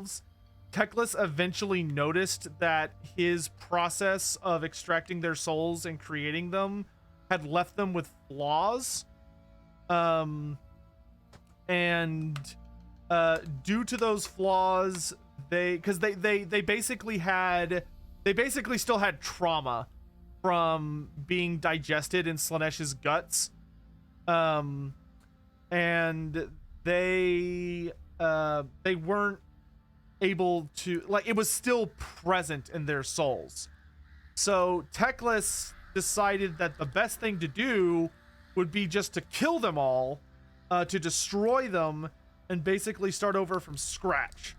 themselves, Teclis eventually noticed that his process of extracting their souls and creating them had left them with flaws. And due to those flaws, they basically still had trauma from being digested in Slaaneish's guts. And they weren't able to, like, it was still present in their souls. So Teclis decided that the best thing to do would be just to kill them all, to destroy them, and basically start over from scratch.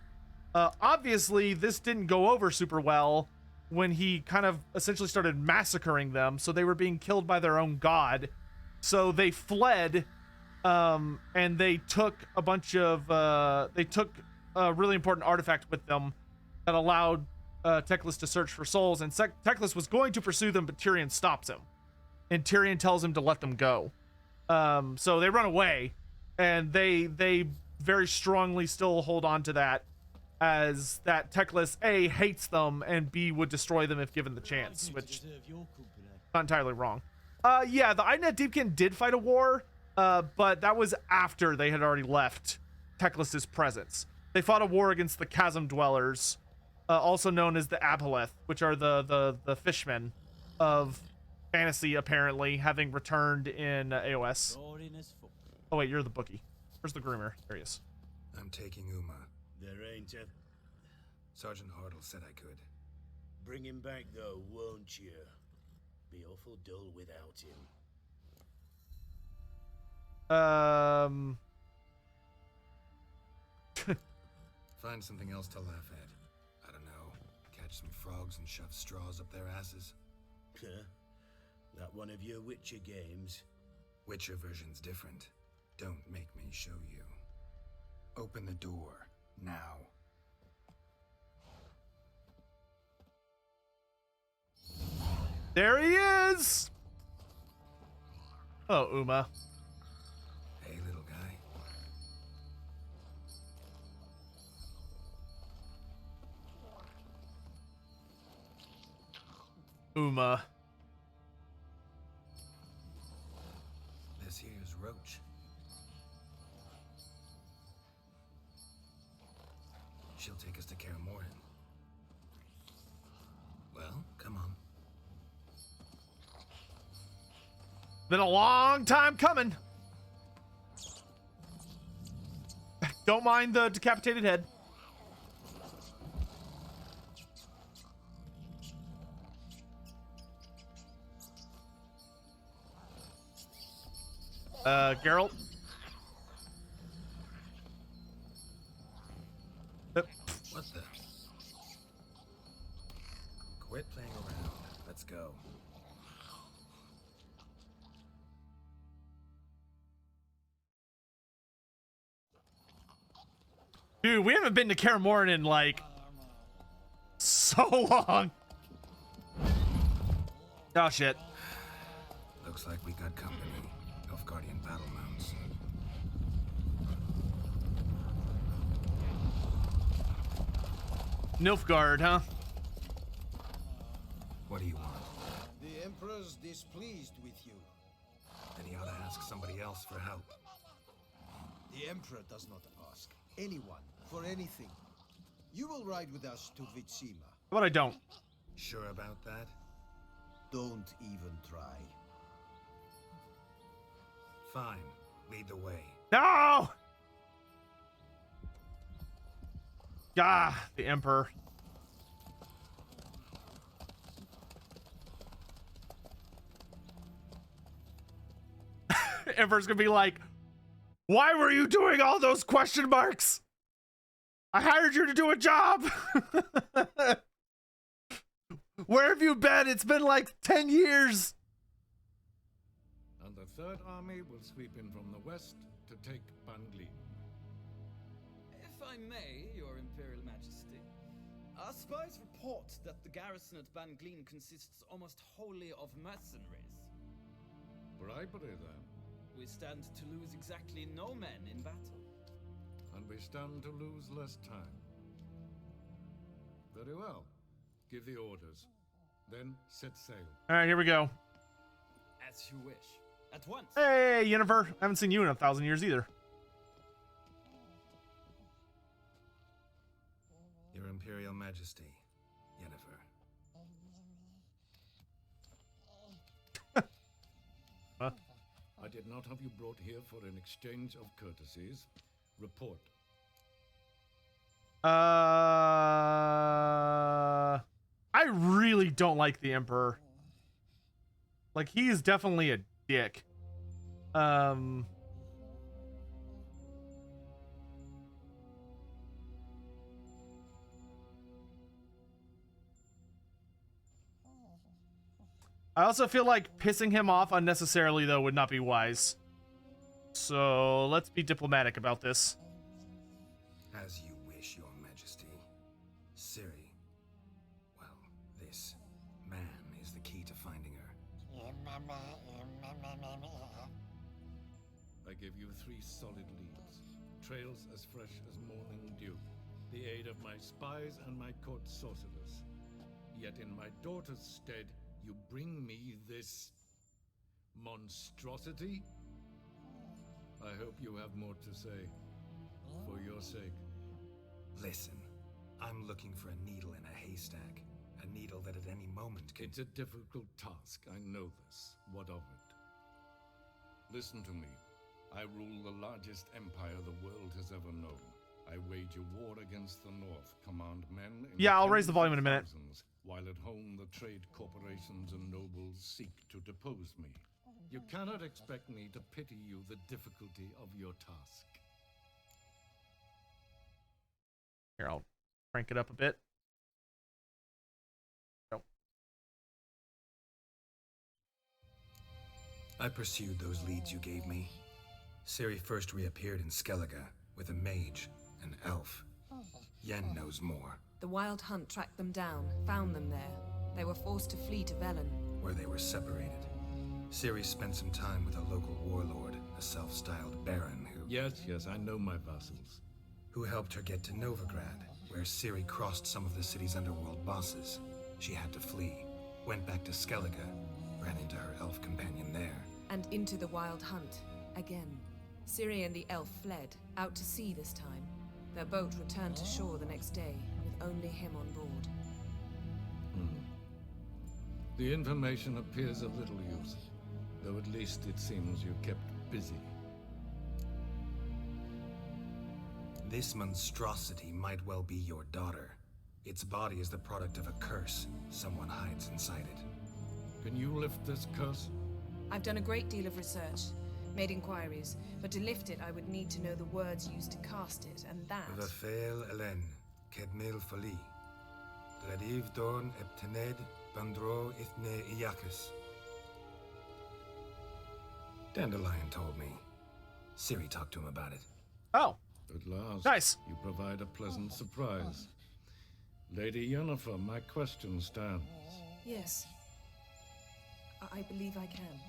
Obviously, this didn't go over super well when he kind of essentially started massacring them, so they were being killed by their own god. So they fled, and they took a bunch of, they took a really important artifact with them that allowed Teclis to search for souls, and Teclis was going to pursue them, but Tyrion stops him, and Tyrion tells him to let them go. So they run away, and they very strongly still hold on to that, as that Teclis A, hates them, and B, would destroy them if given the chance, which not entirely wrong. Yeah, the Einet Deepkin did fight a war, but that was after they had already left Teclis's presence. They fought a war against the Chasm Dwellers, also known as the Aboleth, which are the fishmen of fantasy, apparently, having returned in AOS. Oh wait, you're the bookie. Where's the groomer? There he is. I'm taking Uma. There ain't a... Sergeant Hartle said I could. Bring him back though, won't you? Be awful dull without him. Find something else to laugh at. I don't know. Catch some frogs and shove straws up their asses. Huh? That one of your Witcher games? Witcher version's different. Don't make me show you. Open the door, now. There he is! Oh, Uma. Hey, little guy. Uma. This here's Roach. She'll take us to Kaer Morhen. Well, come on. Been a long time coming. Don't mind the decapitated head. Geralt. What the? Quit playing around. Let's go. Dude, we haven't been to Kaer Morhen in, like, so long. Oh, shit. Looks like we got company. Nilfgaardian battle mounts. Nilfgaard, huh? What do you want? The Emperor's displeased with you. Then he ought to ask somebody else for help. The Emperor does not ask anyone for anything. You will ride with us to Vitsima. How about I don't? Sure about that? Don't even try. Fine. Lead the way. No! Ah, the Emperor. Emperor's gonna be like, why were you doing all those question marks? I hired you to do a job. Where have you been? It's been like 10 years. And the Third Army will sweep in from the west to take Bangli. If I may, Your Imperial Majesty, our spies report that the garrison at Bangleen consists almost wholly of mercenaries. Bribery, then. We stand to lose exactly no men in battle. And we stand to lose less time. Very well. Give the orders. Then set sail. All right, here we go. As you wish. At once. Hey, Yennefer. I haven't seen you in 1,000 years either. Your Imperial Majesty, Yennefer. I did not have you brought here for an exchange of courtesies. Report. I really don't like the Emperor. Like, he is definitely a dick. I also feel like pissing him off unnecessarily, though, would not be wise. So let's be diplomatic about this. As you wish, Your Majesty. Ciri. Well, this man is the key to finding her. I give you 3 solid leads. Trails as fresh as morning dew. The aid of my spies and my court sorcerers. Yet in my daughter's stead, you bring me this monstrosity? I hope you have more to say. For your sake. Listen, I'm looking for a needle in a haystack. A needle that at any moment can... It's a difficult task, I know this. What of it? Listen to me. I rule the largest empire the world has ever known. I wage a war against the North, command men in Yeah, I'll raise the volume in a minute. thousands, while at home the trade corporations and nobles seek to depose me. You cannot expect me to pity you the difficulty of your task. Here, I'll crank it up a bit. Oh. I pursued those leads you gave me. Ciri first reappeared in Skellige with a mage, an elf. Yen knows more, The Wild Hunt tracked them down, found them there. They were forced to flee to Velen. where they were separated. Ciri spent some time with a local warlord, a self-styled baron Yes, I know my vassals. who helped her get to Novigrad, where Ciri crossed some of the city's underworld bosses. She had to flee, went back to Skellige, ran into her elf companion there. And into the Wild Hunt, again. Ciri and the elf fled, out to sea this time. Their boat returned to shore the next day, with only him on board. The information appears of little use, though at least it seems you kept busy. This monstrosity might well be your daughter. Its body is the product of a curse someone hides inside it. Can you lift this curse? I've done a great deal of research, made inquiries, but to lift it I would need to know the words used to cast it, and that... Vafel Elen, Kedmil Fali. Gladiv Dorn Eptened Bandro Ithne Iacus. Dandelion told me. Ciri talked to him about it. Oh, At last, nice. you provide a pleasant surprise. Lady Yennefer, my question stands. Yes. I believe I can.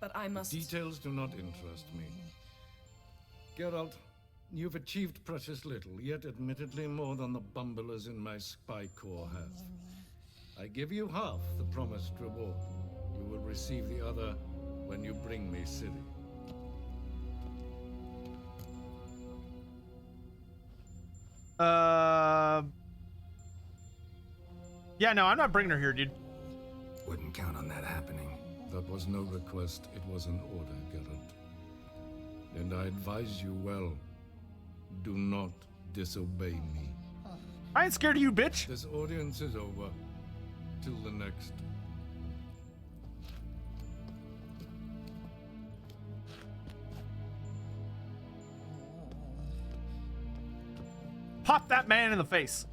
But I must... Details do not interest me. Geralt, you've achieved precious little, yet admittedly more than the bumblers in my spy corps have. I give you half the promised reward. You will receive the other when you bring me Ciri. Yeah, no, I'm not bringing her here, dude. Wouldn't count on that happening. That was no request, it was an order, Geralt. And I advise you well, do not disobey me. I ain't scared of you, bitch. This audience is over. Till the next. Pop that man in the face.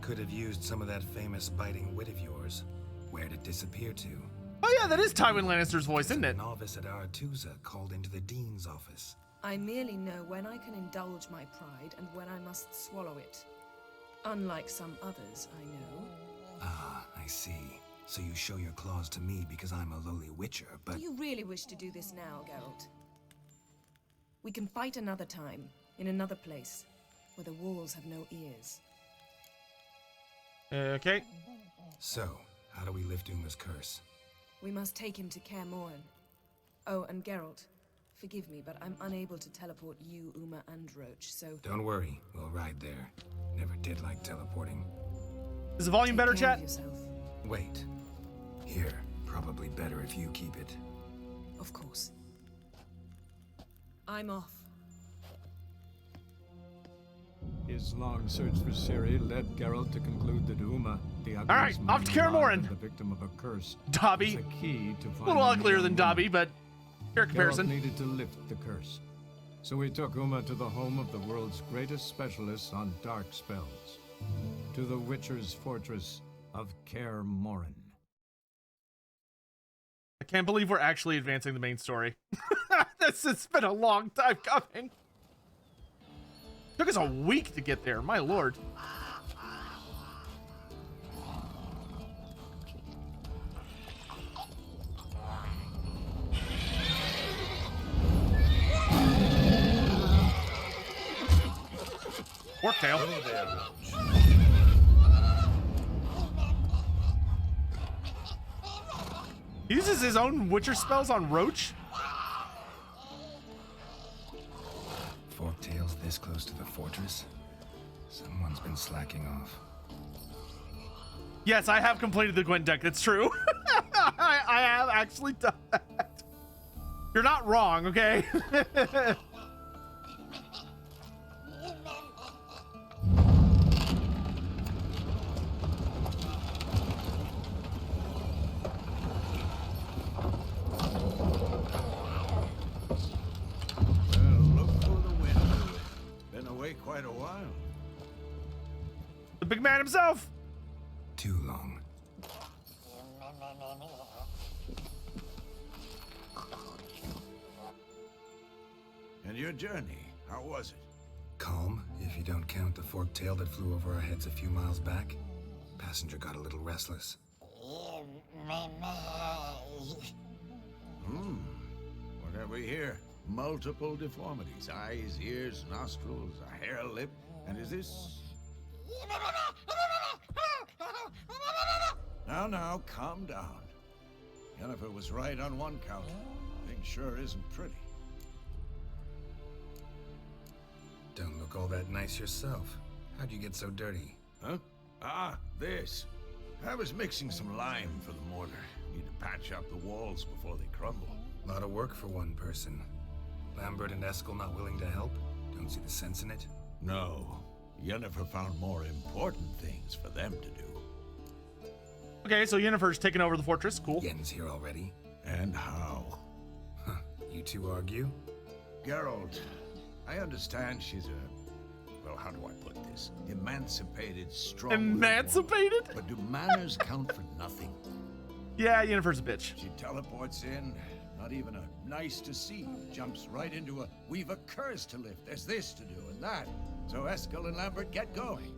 Could have used some of that famous biting wit of yours. Where'd it disappear to? Oh yeah, that is Tywin Lannister's voice, isn't A it? novice at Aretusa called into the dean's office. I merely know when I can indulge my pride and when I must swallow it. Unlike some others I know. Ah, I see. So you show your claws to me because I'm a lowly witcher, but... Do you really wish to do this now, Geralt? We can fight another time, in another place, where the walls have no ears. Okay. So, how do we lift Uma's curse? We must take him to Kaer Morhen. Oh, and Geralt, forgive me, but I'm unable to teleport you, Uma, and Roach, so... Don't worry, we'll ride there. Never did like teleporting. Is the volume take better, care of chat? yourself. Wait. Here, probably better if you keep it. Of course. I'm off. His long search for Ciri led Geralt to conclude that Uma, the All right, ugliest off to man Kaer alive Morhen. and the victim of a curse, Dobby. was the key to A finding little uglier the than young Dobby, woman. but fair Geralt comparison. needed to lift the curse. So he took Uma to the home of the world's greatest specialists on dark spells. To the Witcher's fortress of Kaer Morhen. I can't believe we're actually advancing the main story. This has been a long time coming. Took us a week to get there, my lord. Forktail. He uses his own Witcher spells on Roach? Forktail's this close to the fortress? Someone's been slacking off. Yes, I have completed the Gwent deck. That's true. I have actually done that. You're not wrong, okay? Look for the window. Been away quite a while. The big man himself. Too long. And your journey, how was it? Calm, if you don't count the forktail that flew over our heads a few miles back. Passenger got a little restless. What have we here? Multiple deformities. Eyes, ears, nostrils, a hair lip. And is this... Now, calm down. Yennefer was right on one count. Thing sure isn't pretty. Don't look all that nice yourself. How'd you get so dirty? Huh? Ah, this. I was mixing some lime for the mortar. Need to patch up the walls before they crumble. Lot of work for one person. Lambert and Eskel not willing to help? Don't see the sense in it? No. Yennefer found more important things for them to do. Okay, so Yennefer's taking over the fortress. Cool. Yen's here already? And how? Huh. You two argue? Geralt, I understand she's a... Well, how do I put this? Emancipated, strong... Emancipated? But do manners count for nothing? Yeah, Yennefer's a bitch. She teleports in, not even a nice to see. Jumps right into a, we've a curse to lift, there's this to do and that. So Eskel and Lambert get going.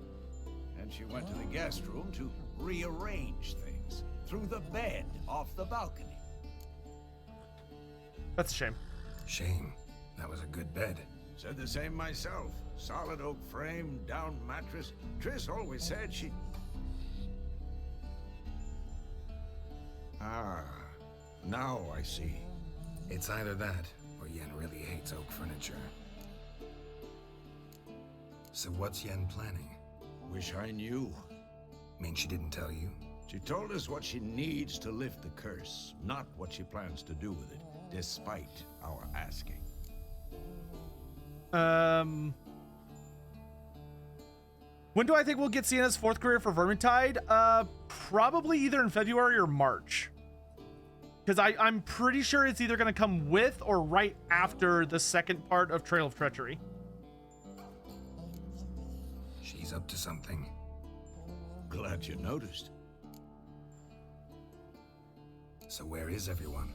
And she went to the guest room to rearrange things. Through the bed, off the balcony. That's a shame. Shame. That was a good bed. Said the same myself. Solid oak frame, down mattress. Triss always said she... Ah, now I see. It's either that, or Yen really hates oak furniture. So what's Yen planning? Wish I knew. Mean she didn't tell you? She told us what she needs to lift the curse, not what she plans to do with it, despite our asking. When do I think we'll get Sienna's fourth career for Vermintide? Probably either in February or March. Because I'm pretty sure it's either going to come with or right after the second part of Trail of Treachery. She's up to something. Glad you noticed. So where is everyone?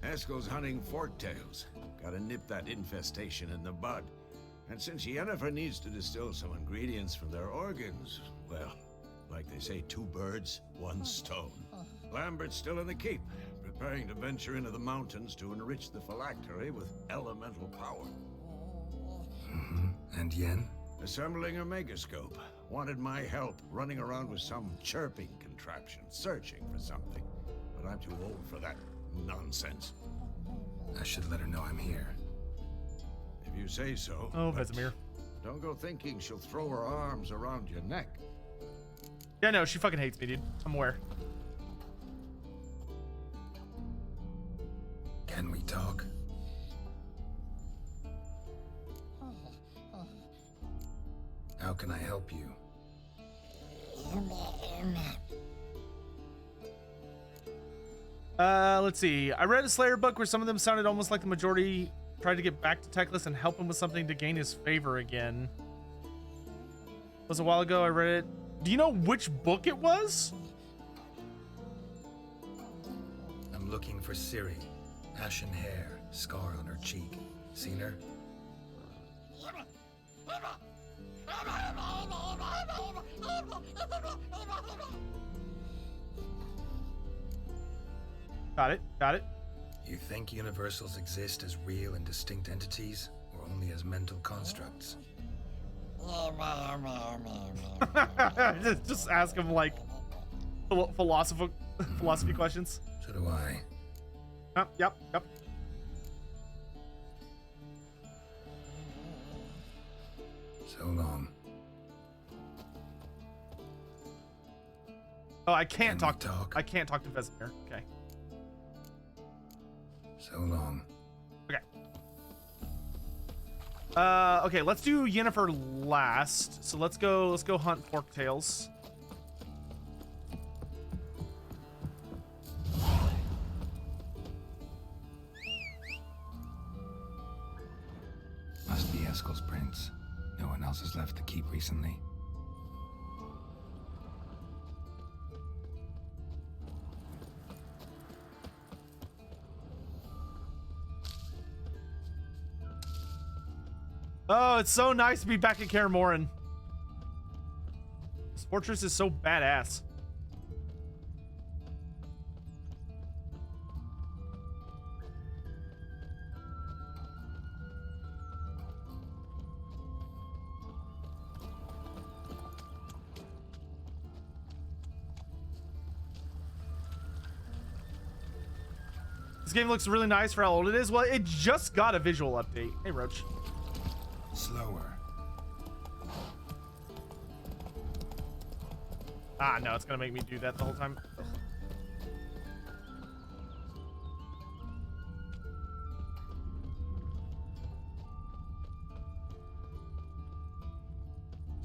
Eskel's hunting forktails. Gotta nip that infestation in the bud. And since Yennefer needs to distill some ingredients from their organs, well, like they say, 2 birds, 1 stone. Lambert's still in the keep, preparing to venture into the mountains to enrich the phylactery with elemental power. And Yen? Assembling a megascope. Wanted my help running around with some chirping contraption, searching for something. But I'm too old for that nonsense. I should let her know I'm here. If you say so. Oh, but Vesemir. Don't go thinking she'll throw her arms around your neck. Yeah, no, she fucking hates me, dude. I'm aware. Can we talk? How can I help you? Let's see. I read a Slayer book where some of them sounded almost like the majority tried to get back to Teclis and help him with something to gain his favor again. It was a while ago. I read it. Do you know which book it was? I'm looking for Ciri. Ashen hair, scar on her cheek. Seen her? Got it. Got it. You think universals exist as real and distinct entities, or only as mental constructs? just ask him like philosophy questions. So do I. Yep. So long. Oh, I can't Can we talk. talk? I can't talk to Vesemir. Okay. So long. Okay. Okay, let's do Yennefer last. So let's go hunt Forktails. Must be Eskel's prince. No one else has left the keep recently. Oh, it's so nice to be back at Kaer Morhen. This fortress is so badass. This game looks really nice for how old it is. Well, it just got a visual update. Hey, Roach. Slower. Ah, no, it's gonna make me do that the whole time. Ugh.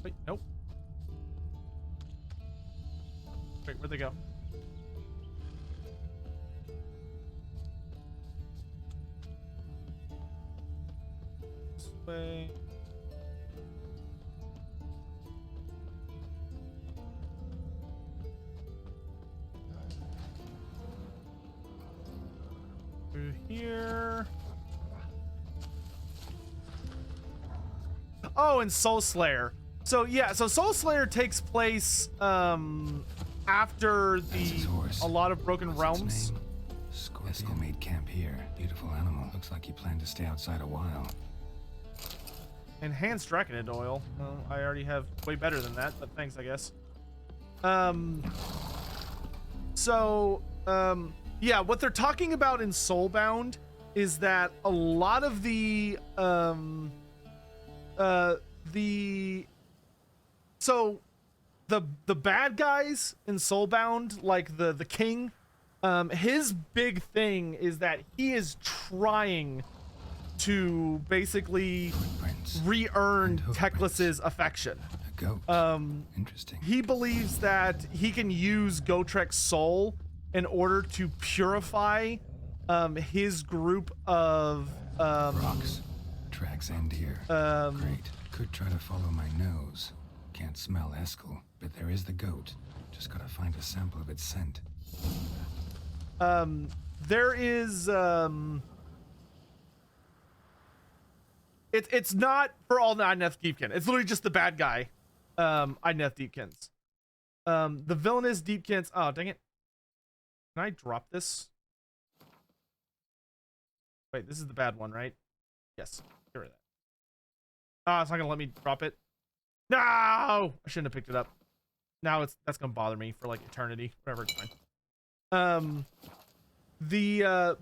Wait, nope. Wait, where'd they go? This way. Through here. Oh, and Soul Slayer. So yeah, so Soul Slayer takes place after That's his horse. a lot of Broken What's Realms. its name? Eskel made camp here. Beautiful animal. Looks like he planned to stay outside a while. Enhanced Draconid oil. Well, I already have way better than that, but thanks, I guess. Yeah, what they're talking about in Soulbound is that a lot of the bad guys in Soulbound, like the king, his big thing is that he is trying to basically Footprints. re-earn And hoofprints. Teclis's affection. A goat. Interesting. He believes that he can use Gotrek's soul in order to purify his group of Rocks. Tracks end here. Great. Could try to follow my nose. Can't smell Eskel, but there is the goat. Just gotta find a sample of its scent. there is it's not for all the Idneth Deepkin. It's literally just the bad guy, Idneth Deepkins. The villainous Deepkins. Oh, dang it. Can I drop this? Wait, this is the bad one, right? Yes. Get rid of Oh, it's not gonna let me drop it. No, I shouldn't have picked it up. Now that's gonna bother me for like eternity. Whatever, it's fine.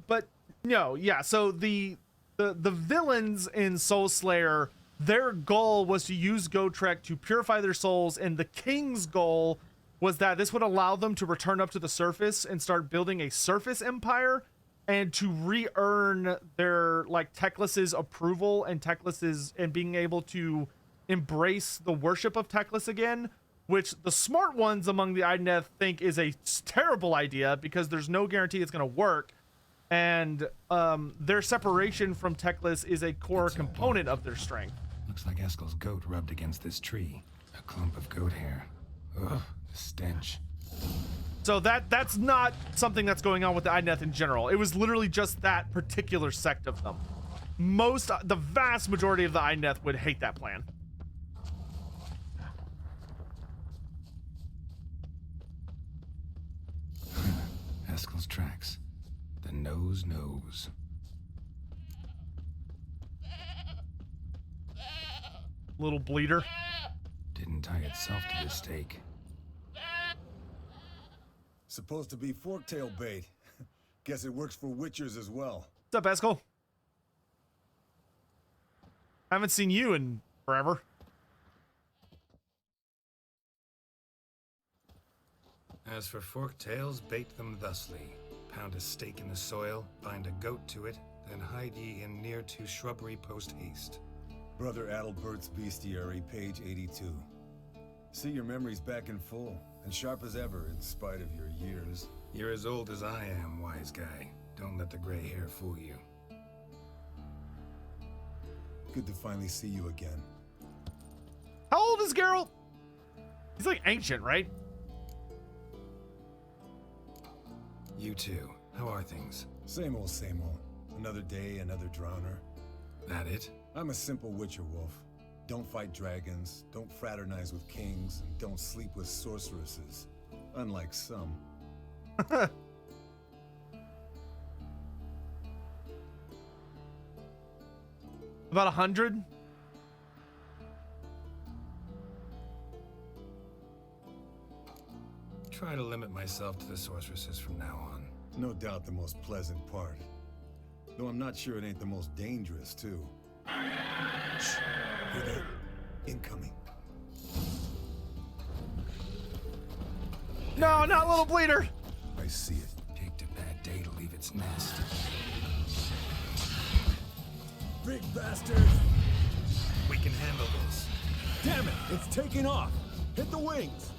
But no, yeah. So the villains in Soul Slayer, their goal was to use Gotrek to purify their souls, and the king's goal was that this would allow them to return up to the surface and start building a surface empire, and to re-earn their like Teclis's approval and Teclis's and being able to embrace the worship of Teclis again, which the smart ones among the Idoneth think is a terrible idea because there's no guarantee it's going to work. And their separation from Teclis is a core component of their strength. Looks like Eskel's goat rubbed against this tree. A clump of goat hair. Ugh, the stench. So that's not something that's going on with the Idoneth in general. It was literally just that particular sect of them. The vast majority of the Idoneth would hate that plan. Eskel's tracks. The nose knows. Little bleeder. Didn't tie itself to the stake. Supposed to be forktail bait. Guess it works for witchers as well. What's up, Eskel? Haven't seen you in forever. As for forktails, bait them thusly. Pound a stake in the soil, bind a goat to it, then hide ye in near to shrubbery post haste. Brother Adalbert's Bestiary, page 82. See, your memory's back in full, and sharp as ever, in spite of your years. You're as old as I am, wise guy. Don't let the gray hair fool you. Good to finally see you again. How old is Geralt? He's like ancient, right? You too. How are things? Same old, same old. Another day, another drowner. That it? I'm a simple witcher wolf. Don't fight dragons, don't fraternize with kings, and don't sleep with sorceresses. Unlike some. About 100? Try to limit myself to the sorceresses from now on. No doubt the most pleasant part. Though I'm not sure it ain't the most dangerous, too. Shh. Hear that? Incoming. No, not little bleeder. I see it. Picked a bad day to leave its nest. Big bastard! We can handle this. Damn it! It's taking off! Hit the wings!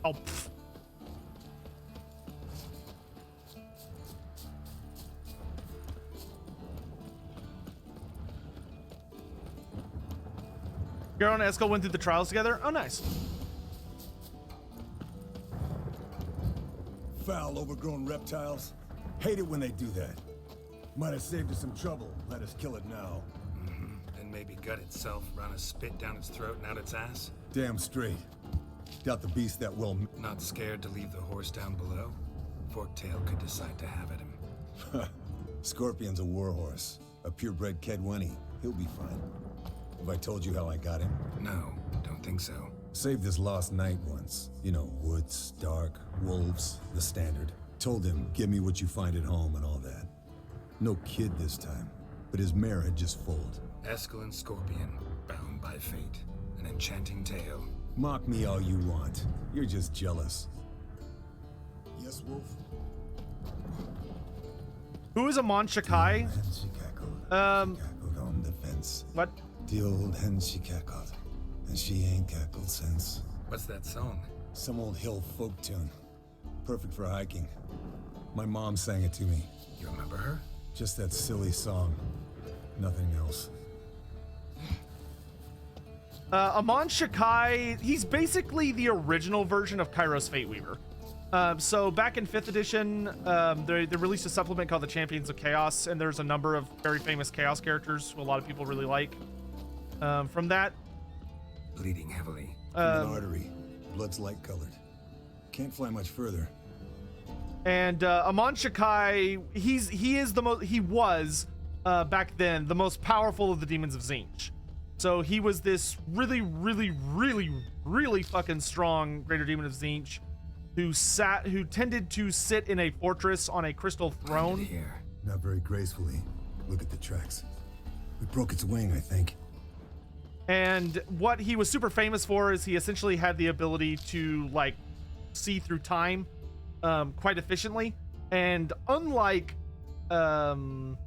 Oh, pfft. Geralt and Eskel went through the trials together? Oh, nice. Foul, overgrown reptiles. Hate it when they do that. Might have saved us some trouble. Let us kill it now. And maybe gut itself, run a spit down its throat and out its ass? Damn straight. Doubt the beast that well... Not scared to leave the horse down below? Forktail could decide to have at him. Scorpion's a warhorse. A purebred Kedwenny. He'll be fine. Have I told you how I got him? No, don't think so. Saved his lost knight once. You know, woods, dark, wolves, the standard. Told him, give me what you find at home and all that. No kid this time, but his mare had just foaled. Eskel and Scorpion, bound by fate. An enchanting tale. Mock me all you want. You're just jealous. Yes, Wolf? Who is Amon Shakai? And she cackled. She cackled on the fence. What? The old hen she cackled. And she ain't cackled since. What's that song? Some old hill folk tune. Perfect for hiking. My mom sang it to me. You remember her? Just that silly song. Nothing else. Amon Shakai, he's basically the original version of Kairos Fate Weaver. So back in 5th edition, they released a supplement called the Champions of Chaos, and there's a number of very famous Chaos characters who a lot of people really like. From that, Bleeding heavily. From an artery. Blood's light colored. Can't fly much further. And Amon Shakai, he was back then the most powerful of the demons of Tzeentch. So he was this really, really, really, really fucking strong greater demon of Tzeentch who tended to sit in a fortress on a crystal throne. Here. Not very gracefully. Look at the tracks. We broke its wing, I think. And what he was super famous for is he essentially had the ability to like see through time quite efficiently. And unlike Kairos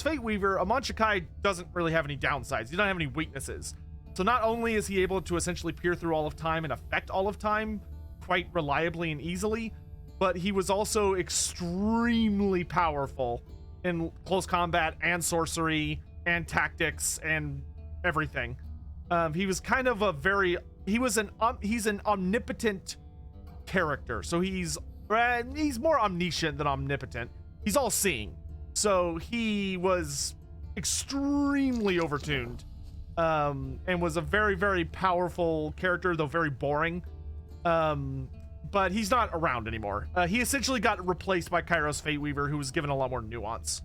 Fate Weaver, Amon Shakai doesn't really have any downsides. He doesn't have any weaknesses. So not only is he able to essentially peer through all of time and affect all of time quite reliably and easily, but he was also extremely powerful in close combat and sorcery and tactics and everything. He was kind of he's an omnipotent character. So he's more omniscient than omnipotent. He's all seeing. So he was extremely overtuned, and was a very, very powerful character, though very boring. But he's not around anymore. He essentially got replaced by Kairos Fate Weaver, who was given a lot more nuance.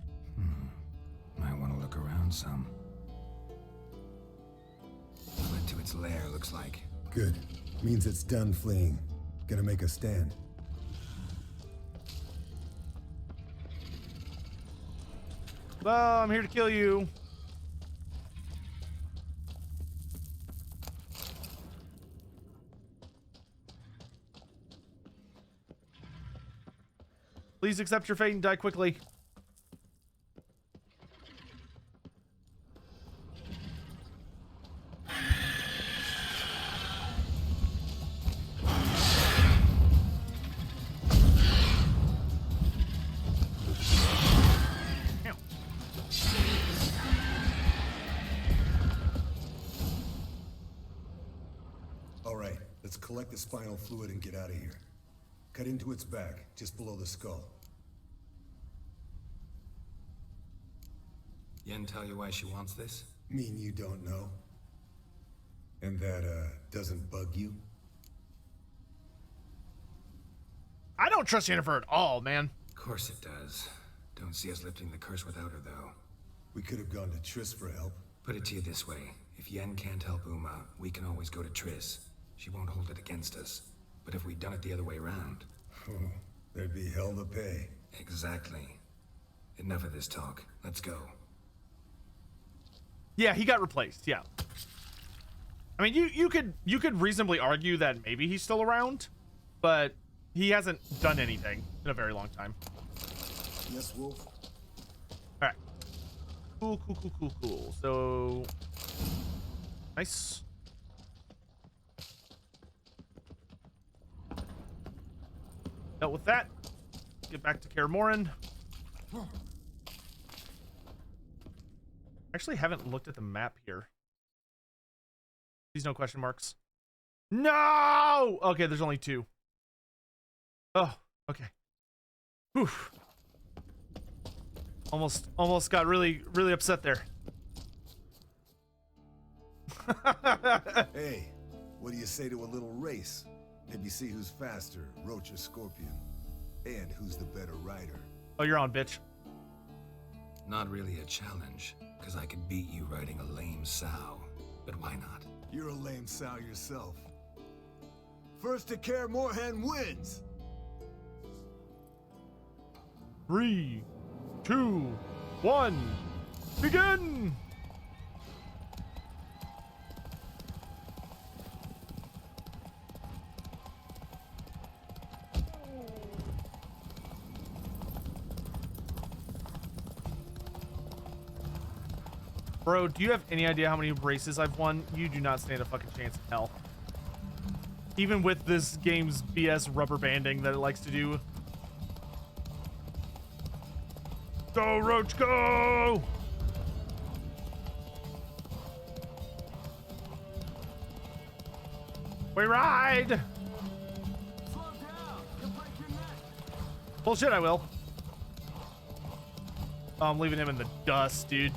Might want to look around some. Went to its lair, looks like. Good. Means it's done fleeing. Gonna make a stand. Well, I'm here to kill you. Please accept your fate and die quickly. All right, let's collect the spinal fluid and get out of here. Cut into its back, just below the skull. Yen tell you why she wants this? Mean you don't know? And that, doesn't bug you? I don't trust Yennefer at all, man. Of course it does. Don't see us lifting the curse without her, though. We could have gone to Triss for help. Put it to you this way. If Yen can't help Uma, we can always go to Triss. She won't hold it against us. But if we'd done it the other way around... Oh, there'd be hell to pay. Exactly. Enough of this talk. Let's go. Yeah, he got replaced. Yeah. I mean, you could reasonably argue that maybe he's still around, but he hasn't done anything in a very long time. Yes, Wolf? All right. Cool. So, nice. Dealt with that. Get back to Kaer Morhen. Actually, haven't looked at the map here. Please, no question marks. No! Okay, there's only two. Oh, okay. Whew. Almost got really upset there. Hey, what do you say to a little race? Maybe see who's faster, Roach or Scorpion. And who's the better rider. Oh, you're on, bitch. Not really a challenge, because I could beat you riding a lame sow. But why not? You're a lame sow yourself. First to Kaer Morhen wins! 3, 2, 1, begin! Bro, do you have any idea how many races I've won? You do not stand a fucking chance in hell. Even with this game's BS rubber banding that it likes to do. Go, Roach, go! We ride! Slow down! You'll break your neck! Bullshit, I will. Oh, I'm leaving him in the dust, dude.